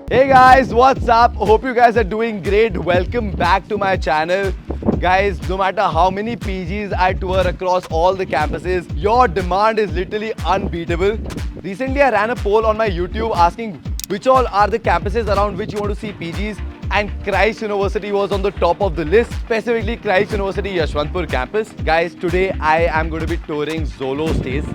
Hey guys, what's up? Hope you guys are doing great. Welcome back to my channel. Guys, no matter how many PGs I tour across all the campuses, your demand is literally unbeatable. Recently, I ran a poll on my YouTube asking which all are the campuses around which you want to see PGs, and Christ University was on the top of the list, specifically Christ University Yeshwanthpur campus. Guys, today I am going to be touring Zolo Stays.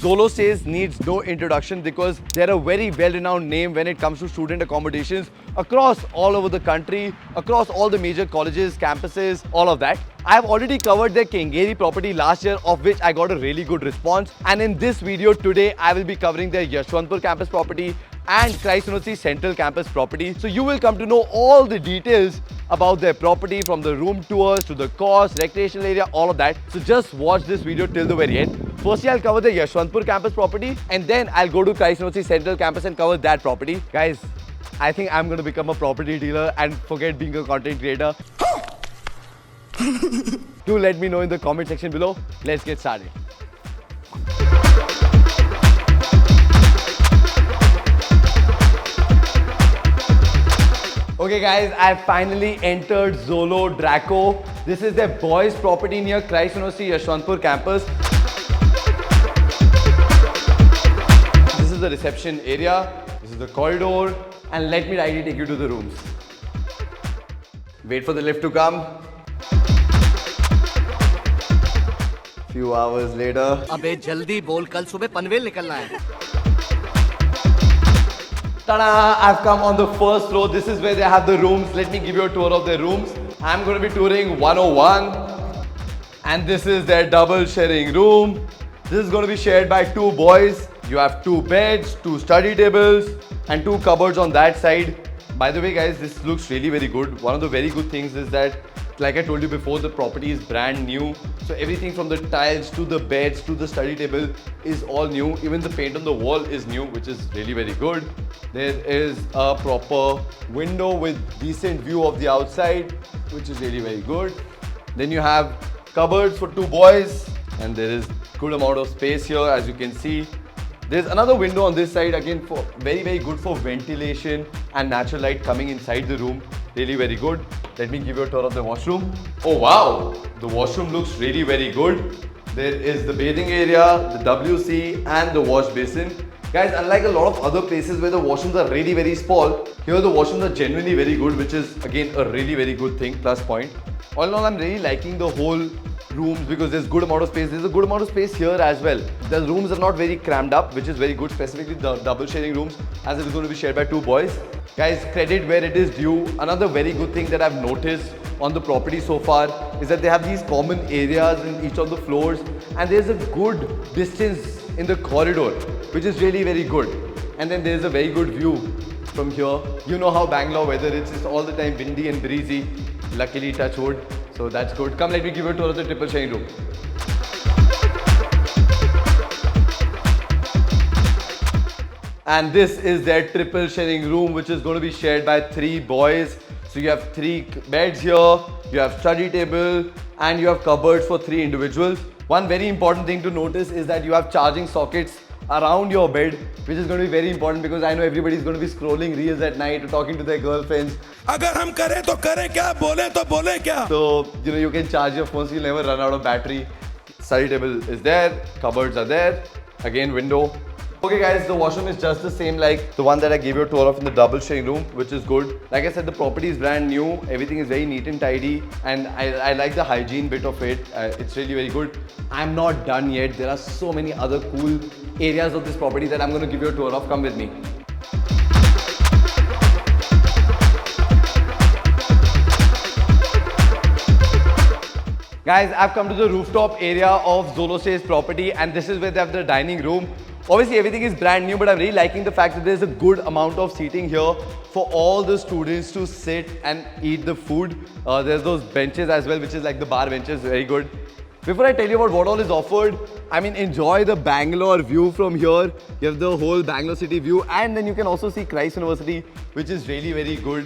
Zolo Stays needs no introduction because they're a very well-renowned name when it comes to student accommodations across all over the country, across all the major colleges, campuses, all of that. I've already covered their Kengeri property last year, of which I got a really good response. And in this video today, I will be covering their Yeshwanthpur campus property and Christ University Central Campus property. So you will come to know all the details about their property, from the room tours to the cost, recreational area, all of that. So just watch this video till the very end. Firstly, I'll cover the Yeshwanthpur campus property, and then I'll go to Christ University Central Campus and cover that property. Guys, I think I'm going to become a property dealer and forget being a content creator. Do let me know in the comment section below. Let's get started. Okay guys, I finally entered Zolo Draco. This is their boys property near Christ University Yeshwanthpur campus. This is the reception area. This is the corridor. And let me directly take you to the rooms. Wait for the lift to come. Few hours later. अबे जल्दी बोल, कल सुबह पनवेल निकलना है. Ta-da! I've come on the first floor. This is where they have the rooms. Let me give you a tour of their rooms. I'm going to be touring 101. And this is their double sharing room. This is going to be shared by two boys. You have two beds, two study tables, and two cupboards on that side. By the way guys, this looks really very good. One of the very good things is that, like I told you before, the property is brand new. So everything from the tiles to the beds to the study table is all new. Even the paint on the wall is new, which is really very good. There is a proper window with decent view of the outside, which is really very good. Then you have cupboards for two boys, and there is good amount of space here, as you can see. There's another window on this side, again for very good for ventilation and natural light coming inside the room. Really very good. Let me give you a tour of the washroom. Oh wow, the washroom looks really very good. There is the bathing area, the WC and the wash basin. Guys, unlike a lot of other places where the washrooms are really very small, here the washrooms are genuinely very good, which is again a really very good thing, plus point. All in all, I'm really liking the whole rooms because there's good amount of space. There's a good amount of space here as well. The rooms are not very crammed up, which is very good, specifically the double sharing rooms, as it is going to be shared by two boys. Guys, credit where it is due. Another very good thing that I've noticed on the property so far is that they have these common areas in each of the floors, and there's a good distance in the corridor, which is really very good. And then there's a very good view from here. You know how Bangalore weather is, it's all the time windy and breezy. Luckily, touch wood. So that's good. Come, let me give you a tour of the triple sharing room. And this is their triple sharing room, which is going to be shared by three boys. So you have three beds here, you have study table, and you have cupboards for three individuals. One very important thing to notice is that you have charging sockets around your bed, which is going to be very important because I know everybody is going to be scrolling reels at night or talking to their girlfriends. अगर हम करें तो करें क्या, बोले तो बोले क्या. So you can charge your phone so you'll never run out of battery. Study table is there, cupboards are there, again window. Okay guys, the washroom is just the same like the one that I gave you a tour of in the double sharing room, which is good. Like I said, the property is brand new. Everything is very neat and tidy, and I like the hygiene bit of it. It's really very good. I'm not done yet. There are so many other cool areas of this property that I'm going to give you a tour of. Come with me. Guys, I've come to the rooftop area of Zolo Stay Property, and this is where they have the dining room. Obviously, everything is brand new, but I'm really liking the fact that there's a good amount of seating here for all the students to sit and eat the food. There's those benches as well, which is like the bar benches, very good. Before I tell you about what all is offered, I mean, enjoy the Bangalore view from here. You have the whole Bangalore city view, and then you can also see Christ University, which is really very good.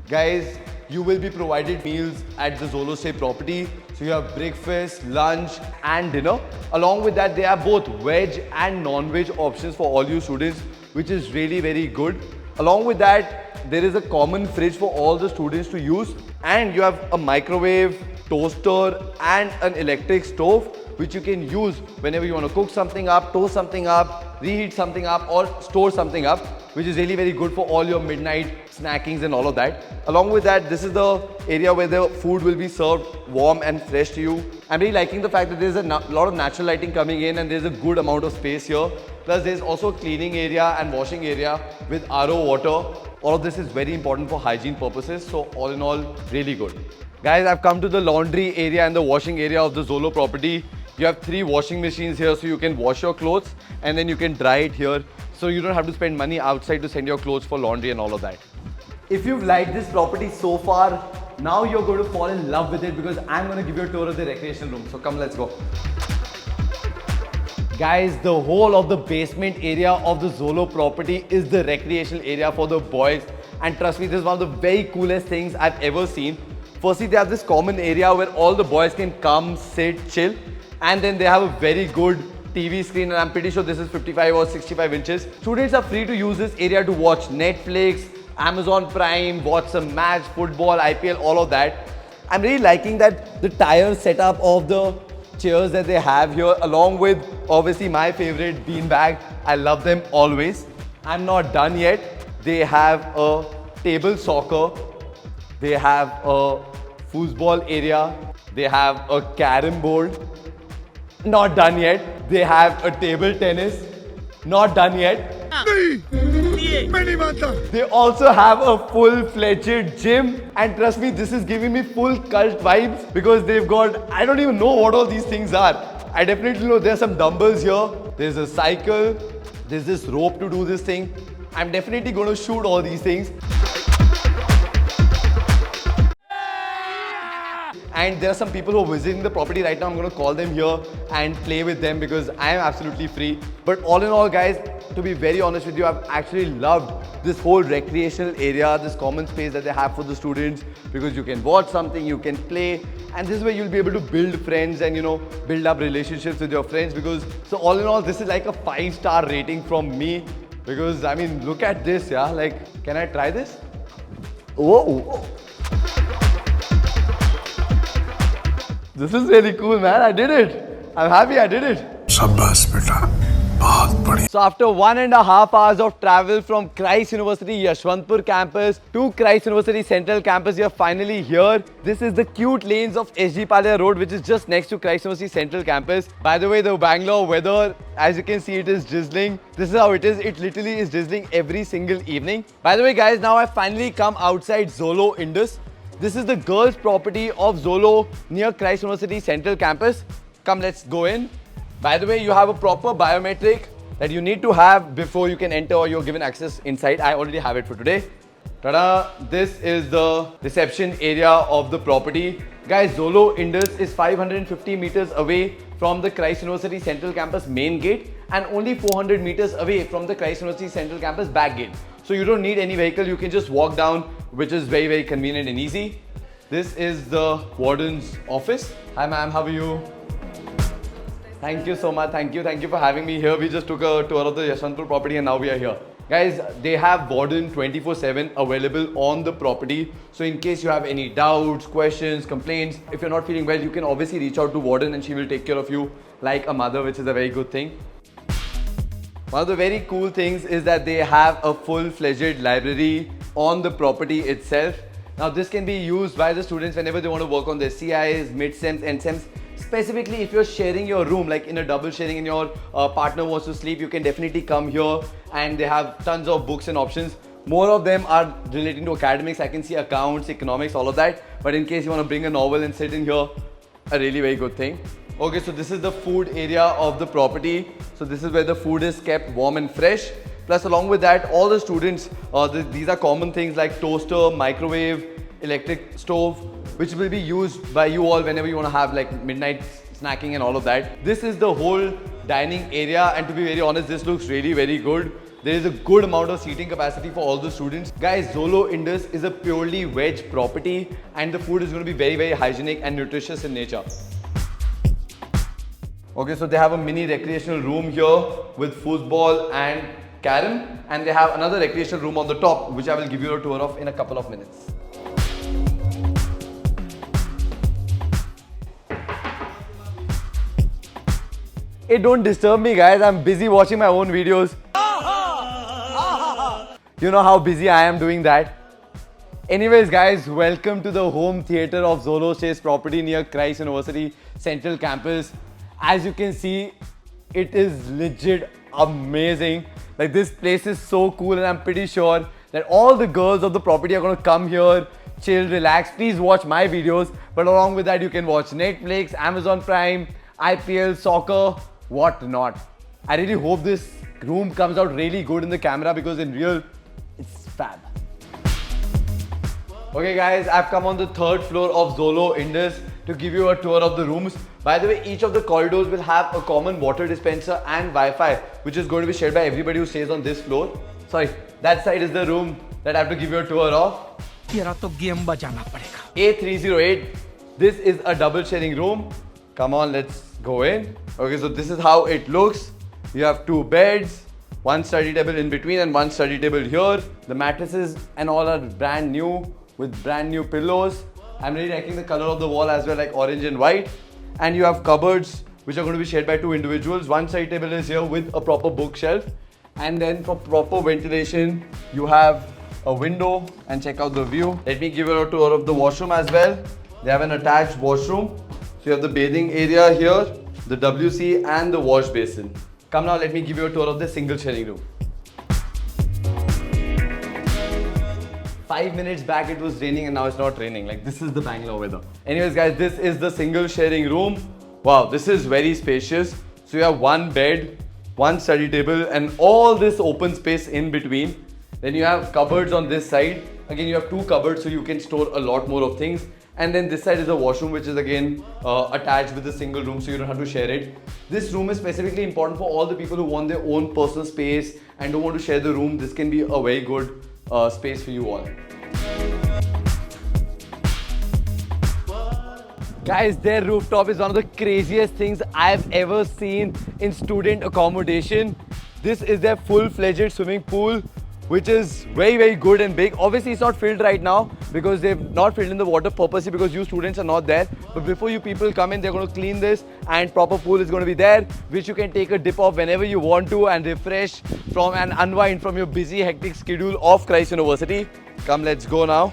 Guys, you will be provided meals at the Zolo Stay Property. So you have breakfast, lunch and dinner. Along with that, they have both veg and non-veg options for all you students, which is really very good. Along with that, there is a common fridge for all the students to use. And you have a microwave, toaster and an electric stove, which you can use whenever you want to cook something up, toast something up, reheat something up or store something up, which is really very good for all your midnight snackings and all of that. Along with that, this is the area where the food will be served warm and fresh to you. I'm really liking the fact that there's a lot of natural lighting coming in and there's a good amount of space here. Plus there's also a cleaning area and washing area with RO water. All of this is very important for hygiene purposes. So all in all, really good. Guys, I've come to the laundry area and the washing area of the Zolo property. You have 3 washing machines here, so you can wash your clothes and then you can dry it here. So you don't have to spend money outside to send your clothes for laundry and all of that. If you've liked this property so far, now you're going to fall in love with it because I'm going to give you a tour of the recreation room. So come, let's go. Guys, the whole of the basement area of the Zolo property is the recreational area for the boys. And trust me, this is one of the very coolest things I've ever seen. Firstly, they have this common area where all the boys can come, sit, chill. And then they have a very good TV screen, and I'm pretty sure this is 55 or 65 inches. Students are free to use this area to watch Netflix, Amazon Prime, watch some match, football, IPL, all of that. I'm really liking that the tire setup of the chairs that they have here, along with obviously my favorite beanbag. I love them always. I'm not done yet. They have a table soccer. They have a foosball area. They have a carom board. Not done yet. They have a table tennis. Not done yet. They also have a full-fledged gym, and trust me, this is giving me full cult vibes because they've got, I don't even know what all these things are. I definitely know there's some dumbbells here. There's a cycle. There's this rope to do this thing. I'm definitely going to shoot all these things. And there are some people who are visiting the property right now. I'm going to call them here and play with them because I am absolutely free. But all in all, guys, to be very honest with you, I've actually loved this whole recreational area, this common space that they have for the students, because you can watch something, you can play, and this is where you'll be able to build friends and, you know, build up relationships with your friends. Because so all in all, this is like a 5-star rating from me, because I mean, look at this, yeah. Like, can I try this? Whoa. This is really cool, man. I did it. I'm happy I did it. शाबाश बेटा, बहुत बढ़िया. So after 1.5 hours of travel from Christ University Yeshwanthpur campus to Christ University Central campus, we are finally here. This is the cute lanes of SG Palya road, which is just next to Christ University Central campus. By the way, the Bangalore weather, as you can see, it is drizzling. This is how it is. It literally is drizzling every single evening. By the way, guys, now I finally come outside Zolo Indus. This is the girls' property of Zolo near Christ University Central campus. Come, let's go in. By the way, you have a proper biometric that you need to have before you can enter or you're given access inside. I already have it for today. Ta-da! This is the reception area of the property. Guys, Zolo Indus is 550 meters away from the Christ University Central campus main gate and only 400 meters away from the Christ University Central campus back gate. So you don't need any vehicle, you can just walk down, which is very, very convenient and easy. This is the warden's office. Hi ma'am, how are you? Thank you so much, thank you for having me here. We just took a tour of the Yeshwanthpur property and now we are here. Guys, they have warden 24/7 available on the property. So in case you have any doubts, questions, complaints, if you're not feeling well, you can obviously reach out to warden and she will take care of you like a mother, which is a very good thing. One of the very cool things is that they have a full-fledged library on the property itself. Now this can be used by the students whenever they want to work on their CIs, mid-sems, end-sems. Specifically if you're sharing your room, like in a double sharing and your partner wants to sleep, you can definitely come here, and they have tons of books and options. More of them are relating to academics. I can see accounts, economics, all of that. But in case you want to bring a novel and sit in here, a really very good thing. Okay, so this is the food area of the property. So this is where the food is kept warm and fresh. Plus along with that, all the students, these are common things like toaster, microwave, electric stove, which will be used by you all whenever you want to have like midnight snacking and all of that. This is the whole dining area, and to be very honest, this looks really very good. There is a good amount of seating capacity for all the students. Guys, Zolo Indus is a purely veg property, and the food is going to be very, very hygienic and nutritious in nature. Okay, so they have a mini recreational room here with football and carom, and they have another recreational room on the top, which I will give you a tour of in a couple of minutes. Hey, don't disturb me, guys. I'm busy watching my own videos. You know how busy I am doing that. Anyways, guys, welcome to the home theater of Zolo Stay Property near Christ University Central Campus. As you can see, it is legit amazing. Like, this place is so cool, and I'm pretty sure that all the girls of the property are going to come here, chill, relax. Please watch my videos, but along with that, you can watch Netflix, Amazon Prime, IPL, soccer, what not. I really hope this room comes out really good in the camera, because in real, it's fab. Okay guys, I've come on the third floor of Zolo Indus to give you a tour of the rooms. By the way, each of the corridors will have a common water dispenser and Wi-Fi, which is going to be shared by everybody who stays on this floor. Sorry, that side is the room that I have to give you a tour of. A308. This is a double sharing room. Come on, let's go in. Okay, so this is how it looks. You have two beds, one study table in between and one study table here. The mattresses and all are brand new with brand new pillows. I'm really liking the color of the wall as well, like orange and white. And you have cupboards which are going to be shared by two individuals. One side table is here with a proper bookshelf. And then for proper ventilation, you have a window, and check out the view. Let me give you a tour of the washroom as well. They have an attached washroom. So you have the bathing area here, the WC and the wash basin. Come now, let me give you a tour of the single sharing room. 5 minutes back it was raining, and now it's not raining. Like, this is the Bangalore weather. Anyways guys, this is the single sharing room. Wow, this is very spacious. So you have one bed, one study table, and all this open space in between. Then you have cupboards on this side. Again, you have two cupboards, so you can store a lot more of things. And then this side is a washroom, which is again attached with a single room, so you don't have to share it. This room is specifically important for all the people who want their own personal space and don't want to share the room. This can be a very good space for you all. Guys, their rooftop is one of the craziest things I've ever seen in student accommodation. This is their full-fledged swimming pool, which is very, very good and big. Obviously, it's not filled right now because they've not filled in the water purposely because you students are not there. But before you people come in, they're going to clean this, and proper pool is going to be there, which you can take a dip of whenever you want to and refresh from and unwind from your busy, hectic schedule of Christ University. Come, let's go now.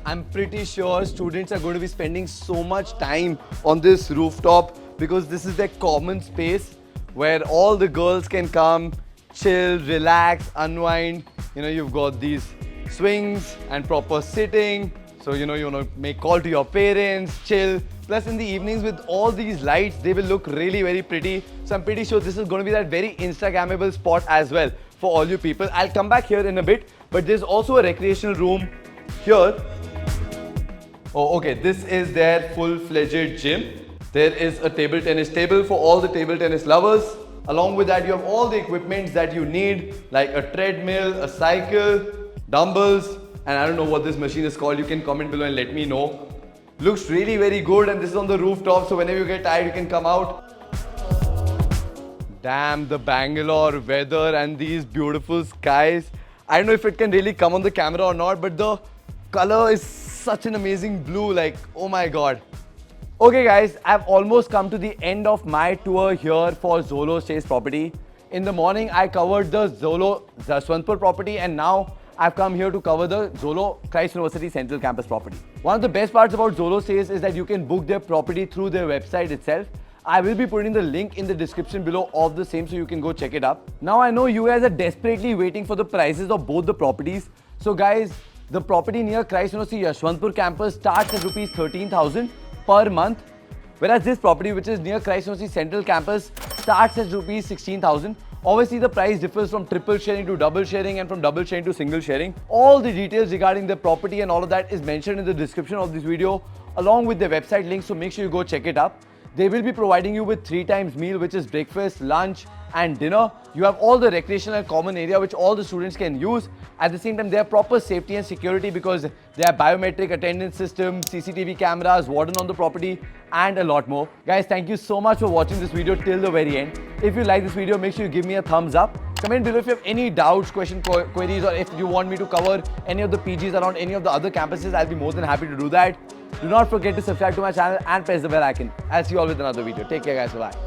I'm pretty sure students are going to be spending so much time on this rooftop because this is their common space where all the girls can come, chill, relax, unwind. You know, you've got these swings and proper sitting. So, you know, you want to make call to your parents, chill. Plus in the evenings with all these lights, they will look really very pretty. So I'm pretty sure this is going to be that very Instagrammable spot as well for all you people. I'll come back here in a bit, but there's also a recreational room here. Oh, okay, this is their full-fledged gym. There is a table tennis table for all the table tennis lovers. Along with that, you have all the equipment that you need, like a treadmill, a cycle, dumbbells, and I don't know what this machine is called. You can comment below and let me know. Looks really very good, and this is on the rooftop, so whenever you get tired, you can come out. Damn, the Bangalore weather and these beautiful skies. I don't know if it can really come on the camera or not, but the color is such an amazing blue, like, oh my god. Okay guys, I've almost come to the end of my tour here for Zolo Stay Property. In the morning, I covered the Zolo Yeshwanthpur property, and now I've come here to cover the Zolo Christ University Central Campus property. One of the best parts about Zolo Stays is that you can book their property through their website itself. I will be putting the link in the description below of the same so you can go check it up. Now I know you guys are desperately waiting for the prices of both the properties. So guys, the property near Christ University Yeshwanthpur campus starts at rupees 13,000 per month. Whereas this property, which is near Christ University Central Campus, starts at rupees 16,000. Obviously, the price differs from triple sharing to double sharing and from double sharing to single sharing. All the details regarding the property and all of that is mentioned in the description of this video along with the website link, so make sure you go check it up. They will be providing you with 3 times meal, which is breakfast, lunch and dinner. You have all the recreational common area which all the students can use. At the same time, they have proper safety and security because they have biometric attendance system, CCTV cameras, warden on the property and a lot more. Guys, thank you so much for watching this video till the very end. If you like this video, make sure you give me a thumbs up. Comment below if you have any doubts, queries, or if you want me to cover any of the PGs around any of the other campuses. I'll be more than happy to do that. Do not forget to subscribe to my channel and press the bell icon. I'll see you all with another video. Take care guys. Bye.